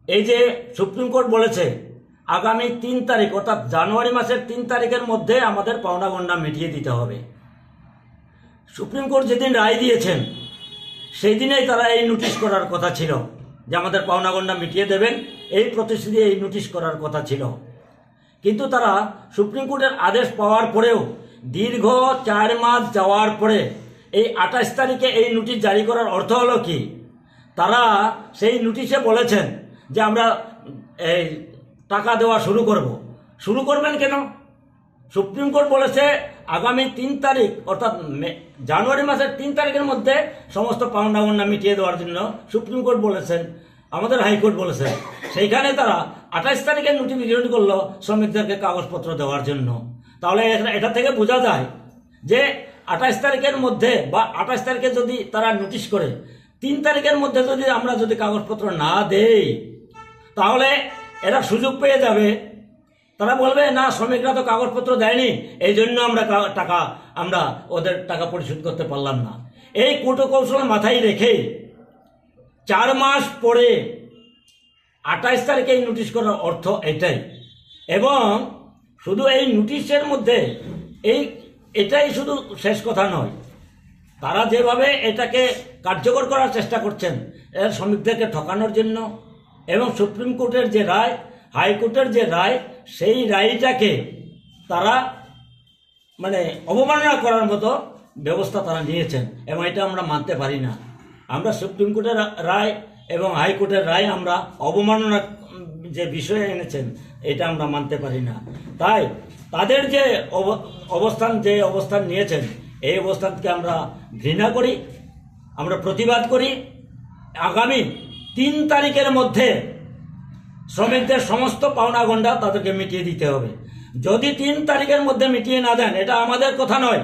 এই যে supreme court বলেছে আগামী 3 তারিখ অর্থাৎ জানুয়ারি মাসের 3 তারিখের মধ্যে আমাদের পাওনা গন্ডা মিটিয়ে দিতে হবে। সুপ্রিম কোর্ট যেদিন রায় দিয়েছেন সেই দিনেই তারা এই নোটিশ করার কথা ছিল যে আমাদের পাওনা গন্ডা মিটিয়ে দেবেন, এই প্রতিশ্রুতি এই নোটিশ করার কথা ছিল। কিন্তু তারা সুপ্রিম কোর্টের আদেশ পাওয়ার পরেও দীর্ঘ 4 মাস যাওয়ার পরে এই 28 তারিখে এই নোটিশ জারি করার অর্থ হলো কি? তারা সেই নোটিশে বলেছেন যে আমরা এই টাকা দেওয়া শুরু করবেন কেন? সুপ্রিম কোর্ট বলেছে আগামী 3 তারিখ অর্থাৎ জানুয়ারি মাসের 3 তারিখের মধ্যে সমস্ত পাওনা গন্ডা মিটিয়ে দেওয়ার জন্য সুপ্রিম কোর্ট বলেছেন, আমাদের হাইকোর্ট বলেছে। সেইখানে তারা 28 তারিখের নোটিফিকেশন করলো শ্রমিকদেরকে কাগজপত্র দেওয়ার জন্য। তাহলে এটা থেকে বোঝা যায় যে 28 তারিখের মধ্যে বা 28 তারিখে যদি তারা নোটিশ করে 3 তারিখের মধ্যে আমরা যদি কাগজপত্র না দেই তাহলে এরা সুযোগ পেয়ে যাবে। তারা বলবে না শ্রমিকরা তো কাগজপত্র দেয়নি, এই জন্য আমরা ওদের টাকা পরিশোধ করতে পারলাম না। এই কৌশল মাথায় রেখে 4 মাস পরে 28 তারিখে এই নোটিশ করার অর্থ এটাই। এবং শুধু এই নোটিশের মধ্যে এটাই শুধু শেষ কথা নয়, তারা যেভাবে এটাকে কার্যকর করার চেষ্টা করছেন শ্রমিকদেরকে ঠকানোর জন্য, এবং সুপ্রিম কোর্টের যে রায়, হাইকোর্টের যে রায়, সেই রায়টাকে তারা অবমাননা করার মতো ব্যবস্থা তারা নিয়েছেন, এবং এটা আমরা মানতে পারি না। আমরা সুপ্রিম কোর্টের রায় এবং হাইকোর্টের রায় আমরা অবমাননা যে বিষয়ে এনেছেন এটা আমরা মানতে পারি না। তাই তাদের যে অবস্থান নিয়েছেন এই অবস্থানকে আমরা ঘৃণা করি, আমরা প্রতিবাদ করি। আগামী 3 তারিখের মধ্যে শ্রমিকদের সমস্ত পাওনা গন্ডা তাদেরকে মিটিয়ে দিতে হবে। যদি 3 তারিখের মধ্যে মিটিয়ে না দেন, এটা আমাদের কথা নয়,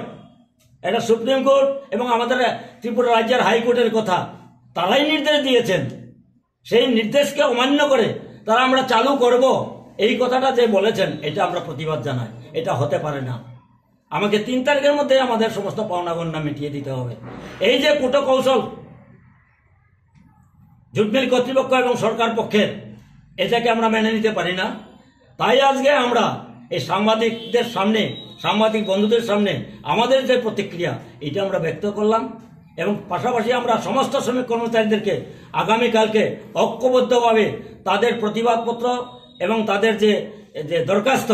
এটা সুপ্রিম কোর্ট এবং আমাদের ত্রিপুরা রাজ্যের হাইকোর্টের কথা। তারাই নির্দেশ দিয়েছেন, সেই নির্দেশকে অমান্য করে তারা আমরা চালু করব এই কথাটা যে বলেছেন এটা আমরা প্রতিবাদ জানাই। এটা হতে পারে না। আমাকে 3 তারিখের মধ্যে আমাদের সমস্ত পাওনা গন্ডা মিটিয়ে দিতে হবে। এই যে কৌশল জুটমিল কর্তৃপক্ষ এবং সরকার পক্ষের, এটাকে আমরা মেনে নিতে পারি না। তাই আজকে আমরা এই সাংবাদিক বন্ধুদের সামনে আমাদের যে প্রতিক্রিয়া এটা আমরা ব্যক্ত করলাম, এবং পাশাপাশি আমরা সমস্ত শ্রমিক কর্মচারীদেরকে আগামীকালকে ঐক্যবদ্ধভাবে তাদের প্রতিবাদপত্র এবং তাদের যে দরখাস্ত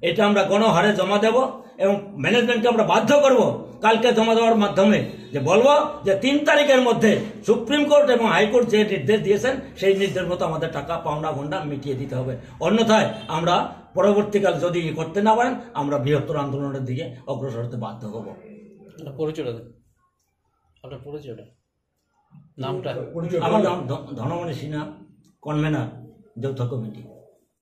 এটা আমরা গণহারে জমা দেব, এবং ম্যানেজমেন্টকে আমরা বাধ্য করব কালকে জমা দেওয়ার মাধ্যমে যে বলবো যে 3 তারিখের মধ্যে সুপ্রিম কোর্ট এবং হাইকোর্ট যে নির্দেশ দিয়েছেন সেই নির্দেশ মতো আমাদের টাকা পাওনা গন্ডা মিটিয়ে দিতে হবে। অন্যথায় আমরা পরবর্তীকাল যদি করতে না পারেন আমরা বৃহত্তর আন্দোলনের দিকে অগ্রসর হতে বাধ্য হব। আপনার পরিচয়টা, নামটা? আমার নাম ধনমণি সিনহা, কনভেনার যৌথ কমিটি।